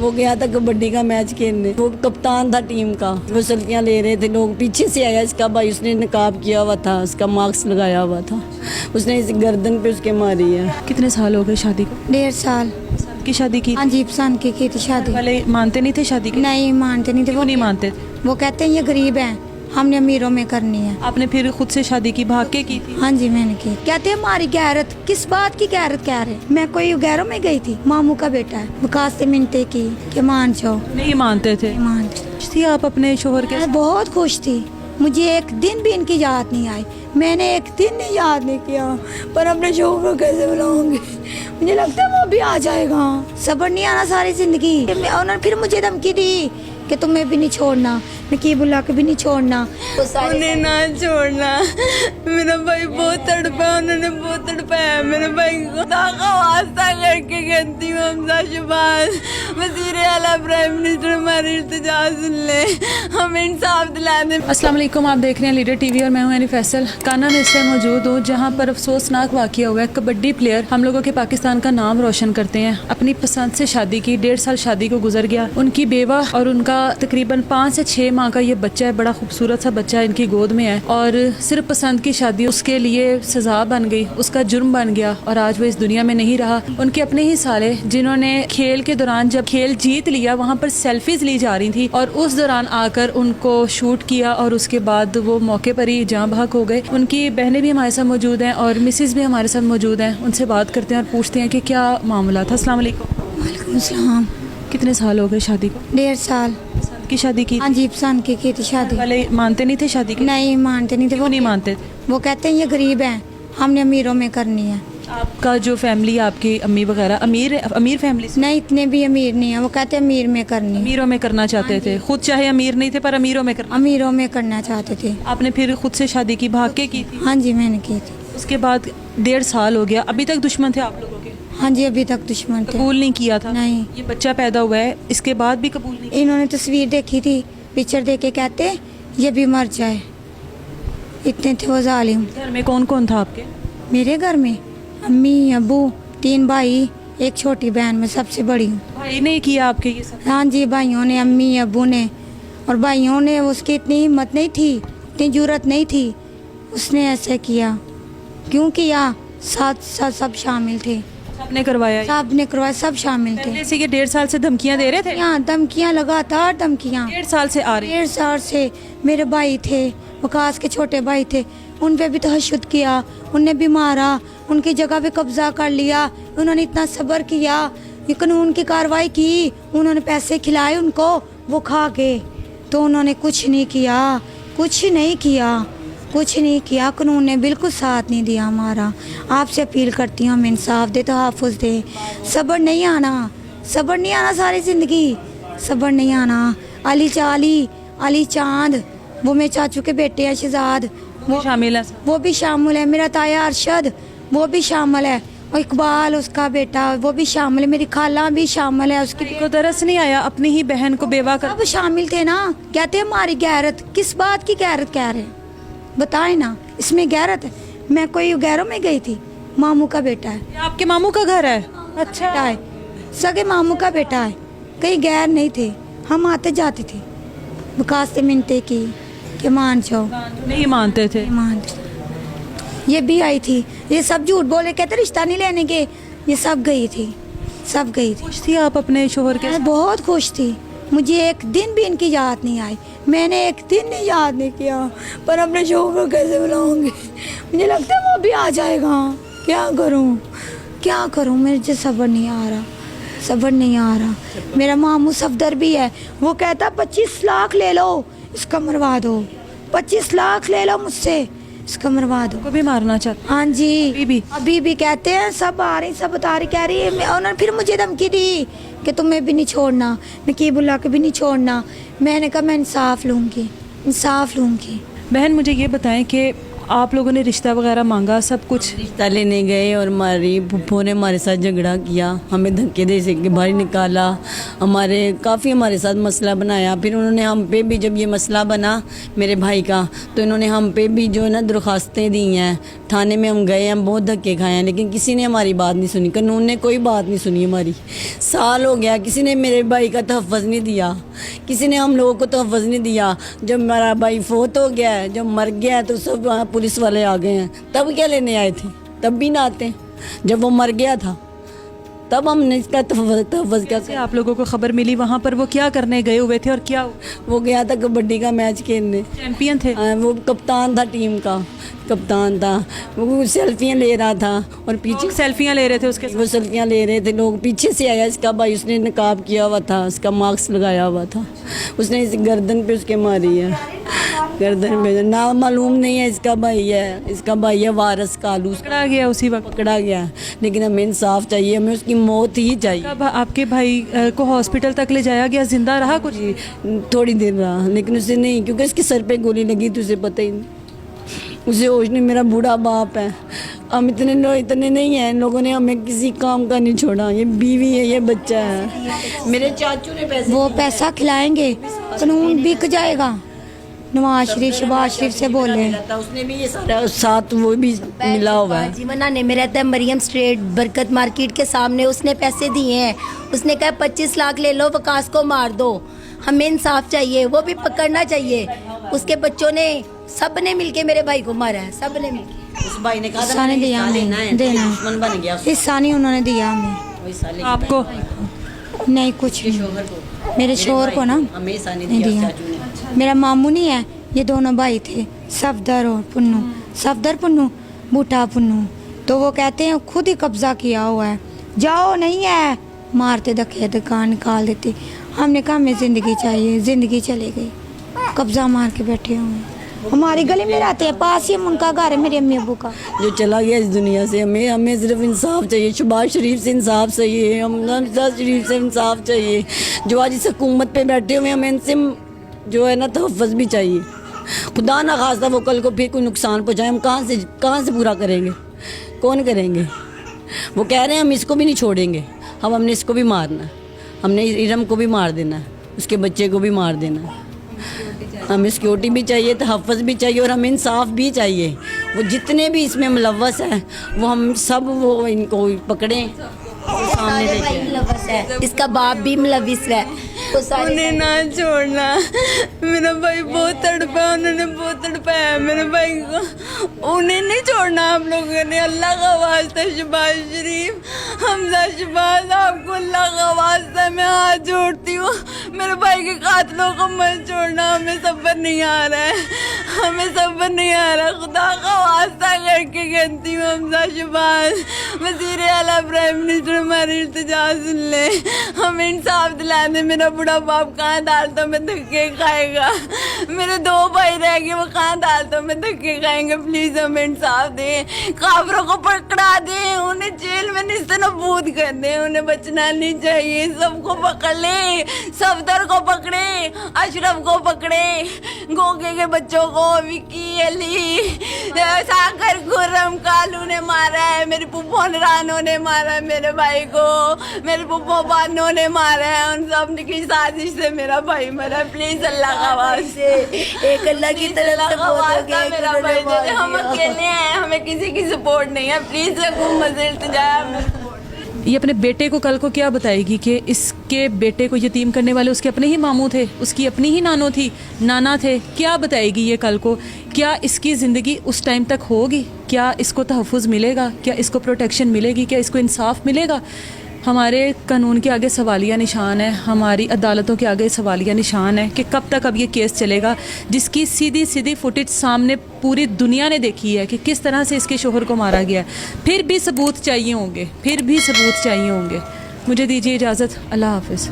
وہ گیا تھا کبڈی کا میچ کھیلنے, وہ کپتان تھا ٹیم کا, وہ سلطیاں لے رہے تھے لوگ, پیچھے سے آیا اس کا بھائی, اس نے نقاب کیا ہوا تھا, اس کا ماسک لگایا ہوا تھا, اس نے اس گردن پہ اس کے ماری ہے. کتنے سال ہو گئے شادی کو؟ 1.5 سال کی شادی کی؟ ہاں جی, پسند کی تھی شادی. والے مانتے نہیں تھے شادی کی؟ نہیں مانتے نہیں تھے. وہ نہیں مانتے تھے؟ وہ کہتے ہیں یہ غریب ہیں, ہم نے امیروں میں کرنی ہے. آپ نے پھر خود سے شادی کی, بھاگ کے کی تھی؟ ہاں جی میں نے کی. کہتے ہیں ہماری غیرت, کس بات کی غیرت کہہ رہے؟ میں کوئی غیروں میں گئی تھی, ماموں کا بیٹا ہے, وکاس سے منتیں کی کہ مان جاؤ. نہیں مانتے تھے؟ مانتے تھی آپ اپنے شوہر کے؟ میں بہت خوش تھی, مجھے ایک دن بھی ان کی یاد نہیں آئی, میں نے ایک دن نہیں یاد نہیں کیا, پر اپنے شوہر کو کیسے بلاؤں گی؟ مجھے لگتا ہے وہ بھی آ جائے گا. صبر نہیں آنا ساری زندگی. انہوں نے پھر مجھے دھمکی دی کہ تمہیں بھی نہیں چھوڑنا, نقیب اللہ کے بھی نہیں چھوڑنا, انہیں نہ چھوڑنا. میرا بھائی بہت تڑپا, انہوں نے بہت تڑپایا میرے بھائی کو. واسطہ کر کے کہتی ہوں حمزہ شہباز, وزیر اعلیٰ پرائم منسٹر ہماری التجا سن لے, ہمیں انصاف دلا دیں. السلام علیکم, آپ دیکھ رہے ہیں لیڈر ٹی وی اور میں ہوں فیصل. کانا میں اس سے موجود ہوں جہاں پر افسوسناک واقعہ ہوا ہے. کبڈی پلیئر ہم لوگوں کے پاکستان کا نام روشن کرتے ہیں, اپنی پسند سے شادی کی, 1.5 سال شادی کو گزر گیا. ان کی بیوہ اور ان کا تقریباً 5 سے 6 ماہ کا یہ بچہ ہے, بڑا خوبصورت سا بچہ ان کی گود میں ہے, اور صرف پسند کی شادی اس کے لیے سزا بن گئی, اس کا جرم بن گیا, اور آج وہ اس دنیا میں نہیں رہا. ان کے اپنے ہی سالے جنہوں نے کھیل کے دوران جب کھیل جیت لیا وہاں پر سیلفیز لی جا رہی تھی, اور اس دوران آ کر ان کو شوٹ کیا, اور اس کے بعد وہ موقع پر ہی جاں بحق ہو گئے. ان کی بہنیں بھی ہمارے ساتھ موجود ہیں اور مسز بھی ہمارے ساتھ موجود ہیں, ان سے بات کرتے ہیں اور پوچھتے ہیں کہ کیا معاملہ تھا. السلام علیکم. وعلیکم السلام. کتنے سال ہو گئے شادی کو؟ 1.5 سال پسند کی شادی کی؟ ہاں جی, پسند کی تھی شادی. والے مانتے نہیں تھے شادی کی؟ نہیں مانتے نہیں تھے. وہ نہیں مانتے تھے؟ وہ کہتے ہیں یہ غریب ہیں, ہم نے امیروں میں کرنی ہے. آپ کا جو فیملی, آپ کی امی وغیرہ امیر فیملی سے؟ نہیں, اتنے بھی امیر نہیں ہیں, وہ کہتے ہیں امیر میں کرنی ہے. امیروں میں کرنا چاہتے تھے, خود چاہے امیر نہیں تھے پر امیروں میں کرنا. امیروں میں کرنا چاہتے تھے. آپ نے پھر خود سے شادی کی, بھاگ کے کی تھی؟ ہاں جی میں نے کی تھی. اس کے بعد 1.5 سال ہو گیا, ابھی تک دشمن تھے آپ لوگوں کے؟ ہاں جی, ابھی تک دشمن تھے. قبول نہیں کیا تھا؟ نہیں. یہ بچہ پیدا ہوا ہے, اس کے بعد بھی قبول نہیں کیا؟ انہوں نے تصویر دیکھی تھی, پکچر دیکھ کے کہتے یہ بھی مر جائے, اتنے تھے وہ ظالم. گھر میں کون کون تھا آپ کے؟ میرے گھر میں امی, ابو, 3 بھائی, ایک چھوٹی بہن, میں سب سے بڑی ہوں. بھائی نے کیا آپ کے یہ سب؟ ہاں جی, بھائیوں نے, امی ابو نے, اور بھائیوں نے, اس کی اتنی ہمت نہیں تھی, اتنی جرت نہیں تھی, اس نے ایسے کیا. کیوں کیا؟ ساتھ سب شامل تھے, سب نے کروایا؟ سب نے کروایا, سب شامل تھے. پہلے سے یہ 1.5 سال سے دھمکیاں دے رہے تھے؟ یہاں دھمکیاں, لگاتار دھمکیاں. 1.5 سال سے آ رہی؟ 1.5 سال سے. میرے بھائی تھے, وکاس کے چھوٹے بھائی تھے, ان پہ بھی تشدد کیا, ان نے بھی مارا, ان کی جگہ پہ قبضہ کر لیا. انہوں نے اتنا صبر کیا, یہ قانون کی کارروائی کی, انہوں نے پیسے کھلائے ان کو, وہ کھا گئے. تو انہوں نے کچھ نہیں کیا, کچھ نہیں کیا, کچھ نہیں کیا. قانون نے بالکل ساتھ نہیں دیا ہمارا. آپ سے اپیل کرتی ہوں, ہم انصاف دے, تحفظ دے. صبر نہیں آنا, صبر نہیں آنا ساری زندگی, صبر نہیں آنا. علی چاند, وہ میرے چاچو کے بیٹے ہیں شہزاد, وہ شامل ہے؟ وہ بھی شامل ہے. میرا تایا ارشد, وہ بھی شامل ہے. اور اقبال اس کا بیٹا, وہ بھی شامل ہے. میری خالہ بھی شامل ہے. اس کی کو درس نہیں آیا اپنی ہی بہن کو بیوہ کر؟ سب شامل تھے نا. کہتے ہیں ہماری غیرت, کس بات کی غیرت کہہ رہے ہیں؟ بتائیں نا, اس میں غیرت ہے. میں کوئی غیروں میں گئی تھی, ماموں کا بیٹا ہے. یہ آپ کے ماموں کا گھر ہے؟ اچھا ہے, سگے ماموں کا بیٹا ہے, کہیں غیر نہیں تھے. ہم آتے جاتے تھے, وکاس سے منتیں کی کہ مان جاؤ. نہیں مانتے تھے؟ یہ بھی آئی تھی, یہ سب جھوٹ بولے, کہتے رشتہ نہیں لینے کے. یہ سب گئی تھی, سب گئی تھی. خوش تھی آپ اپنے شوہر کے میں ساتھ؟ بہت خوش تھی, مجھے ایک دن بھی ان کی یاد نہیں آئی, میں نے ایک دن نہیں یاد نہیں کیا, پر اپنے شوہر کو کیسے بلاؤں گی؟ مجھے لگتا ہے وہ بھی آ جائے گا. کیا کروں, میرے صبر نہیں آ رہا, صبر نہیں آ رہا. میرا ماموں صفدر بھی ہے, وہ کہتا 25 لاکھ لے لو, اس کا مروا دو. 25 لاکھ لے لو مجھ سے, اس کا مروا دو. کو بھی مارنا چاہتا؟ ہاں جی, ابھی بھی کہتے ہیں. سب آ رہی, سب بتا رہی, کہہ رہی ہے. انہوں نے پھر مجھے دھمکی دی کہ تمہیں بھی نہیں چھوڑنا, نقیب اللہ کے بھی نہیں چھوڑنا. میں نے کہا میں انصاف لوں گی. بہن مجھے یہ بتائیں کہ आप लोगों ने रिश्ता वगैरह मांगा, सब कुछ? रिश्ता लेने गए और हमारी फूफो ने हमारे साथ झगड़ा किया, हमें धक्के दे से के बाहर निकाला, काफ़ी हमारे साथ मसला बनाया। फिर उन्होंने हम पे भी, जब ये मसला बना मेरे भाई का, तो इन्होंने हम पे भी जो है ना दरख्वास्तें दी हैं। थाने में हम गए, हम बहुत धक्के खाए हैं, लेकिन किसी ने हमारी बात नहीं सुनी, कानून ने कोई बात नहीं सुनी हमारी। साल हो गया, किसी ने मेरे भाई का तहफ़्फ़ुज़ नहीं दिया, किसी ने हम लोगों को तहफ़्फ़ुज़ नहीं दिया। जब मेरा भाई फोत हो गया है, जब मर गया है, तो सब वहाँ पुलिस वाले आ गए हैं। तब क्या लेने आए थे? तब भी ना आते। जब वो मर गया था तब हमने इसका तहफ़्फ़ुज़ कैसे आप लोगों को खबर मिली? वहाँ पर वो क्या करने गए हुए थे और क्या हुआ? वो गया था कबड्डी का मैच खेलने, चैंपियन थे? वो कप्तान था, टीम का कप्तान था। वो सेल्फियाँ ले रहा था और पीछे सेल्फियाँ ले रहे थे उसके साथ? वो सेल्फियाँ ले रहे थे, लोग पीछे से आया इसका भाई, उसने नकाब किया हुआ था, उसका मास्क लगाया हुआ था, उसने इस गर्दन पे उसके मारी है, गर्दन पे। नाम मालूम नहीं है इसका भाई है, इसका भाई है वारस कालू। पकड़ा गया उसी वक्त? पकड़ा गया, लेकिन हमें इंसाफ चाहिए, हमें उसकी मौत ही चाहिए। कब आपके भाई को हॉस्पिटल तक ले जाया गया? जिंदा रहा कुछ? थोड़ी देर रहा, लेकिन उसे नहीं, क्योंकि उसके सर पे गोली लगी तो उसे पता ही नहीं, उसे होश नहीं। मेरा बूढ़ा बाप है, हम इतने नहीं हैं, इन लोगों ने हमें किसी काम का नहीं छोड़ा। ये बीवी है, ये बच्चा है। मेरे चाचू ने पैसे, वो पैसा खिलाएंगे, कानून बिक जाएगा। नवाज शरीफ, शहबाज शरीफ से बोले, उसने भी ये सारा साथ वो भी मिला हुआ है। जीवना ने में रहता है मरियम स्ट्रीट बरकत मार्केट के सामने, उसने पैसे दिए हैं, उसने कहा 25 लाख ले लो, वकास को मार दो, हमें इंसाफ चाहिए, वो भी पकड़ना चाहिए। उसके बच्चों ने, सब ने मिलके मेरे भाई को मारा है, सब ने मिलके। उस भाई ने कहा हिस्सा नहीं दिया हमें, देना दुश्मन बन गया, हिस्सा नहीं उन्होंने दिया हमें। वही साले आपको? नहीं, कुछ नहीं। शोहर को, मेरे शोहर को ना हमें हिस्सा नहीं नहीं दिया दिया। चाचू ने। मेरा मामू नहीं है, ये दोनों भाई थे, सफदर और पुन्नू, सफदर पुन्नू, बूटा पुन्नू। तो वो कहते हैं खुद ही कब्जा किया हुआ है, जाओ नहीं है, मारते धक्के दुकान निकाल देते। हमने कहा हमें ज़िंदगी चाहिए, ज़िंदगी चली गई, कब्जा मार के बैठे हुए हैं। हमारी गली में रहते हैं, पास ही उनका घर है, मेरे अम्मी अबू का। जो चला गया इस दुनिया से, हमें सिर्फ इंसाफ चाहिए। शहबाज शरीफ से इंसाफ चाहिए, शहबाज शरीफ से इंसाफ चाहिए। जो आज इस हुकूमत पे बैठे हुए हैं, हमें इनसे जो है ना तहफ़्फ़ुज़ भी चाहिए। खुदा ना खास्ता वो कल को फिर कोई नुकसान पहुँचाए, हम कहाँ से पूरा करेंगे? कौन करेंगे? वो कह रहे हैं हम इसको भी नहीं छोड़ेंगे, हमने इसको भी मारना है, हमने इरम को भी मार देना है, उसके बच्चे को भी मार देना है। हमें सिक्योरिटी भी चाहिए, तहफ़्फ़ुज़ भी चाहिए, और हमें इंसाफ भी चाहिए। वो जितने भी इसमें मुलव्वस हैं, वो हम सब वो इनको पकड़ें, सामने सारे भाई मुलव्वस है, इसका बाप भी मुलव्वस है। तो सारे उन्हें ना छोड़ना। मेरा भाई बहुत तड़पा, उन्होंने बहुत तड़पाया मेरे भाई को, उन्हें नहीं छोड़ना आप लोगों ने। अल्लाह का वास्ता शहबाज शरीफ, हमजा शहबाज, आपको अल्लाह का वास्ता मैं हाथ जोड़ती हूँ, मेरे भाई के कातलों को मत छोड़ना। हमें सब्र नहीं आ रहा है, हमें सब्र नहीं आ रहा, खुदा का वास्ता करके कहती हूँ। हमजा शहबाज, वज़ीर आला प्राइम मिनिस्टर, हमारी इल्तिजा सुन ले, हमें इंसाफ दिला दे। मेरा बूढ़ा बाप कहाँ अदालतों में धक्के खाएगा, मेरे 2 भाई रह गए, वो कहाँ अदालतों में धक्के खाएंगे। प्लीज़ हमें इंसाफ दे, काफरों को पकड़ा दे, उन्हें जेल में निस्तनबूद कर दे, उन्हें बचना नहीं चाहिए। सबको पकड़ ले, सफदर को पकड़े, अशरफ को पकड़े, गोगे के बच्चों को, विकी, अली, साकर, खुर्रम, कालू ने मारा है, मेरी पुप्पो रानो ने मारा है मेरे भाई को, मेरे पुप्पो बानो ने मारा है, उन सब की साजिश से मेरा भाई मरा। प्लीज अल्लाह का वास्ते, एक अल्लाह की तरफ से बहुत हो गया, मेरा भाई दे दे। हम अकेले हैं, हमें किसी की सपोर्ट नहीं है, प्लीज हुकूमत से इल्तिजा है। ये अपने बेटे को कल को क्या बताएगी कि इसके बेटे को यतीम करने वाले उसके अपने ही मामू थे, उसकी अपनी ही नानो थी, नाना थे? क्या बताएगी ये कल को? क्या इसकी ज़िंदगी उस टाइम तक होगी? क्या इसको तहफ़्फ़ुज़ मिलेगा? क्या इसको प्रोटेक्शन मिलेगी? क्या इसको इंसाफ मिलेगा? हमारे कानून के आगे सवालिया निशान है, हमारी अदालतों के आगे सवालिया निशान है कि कब तक अब ये केस चलेगा, जिसकी सीधी सीधी फुटेज सामने पूरी दुनिया ने देखी है कि किस तरह से इसके शोहर को मारा गया। फिर भी सबूत चाहिए होंगे, फिर भी सबूत चाहिए होंगे। मुझे दीजिए इजाज़त, अल्लाह हाफ़िज़।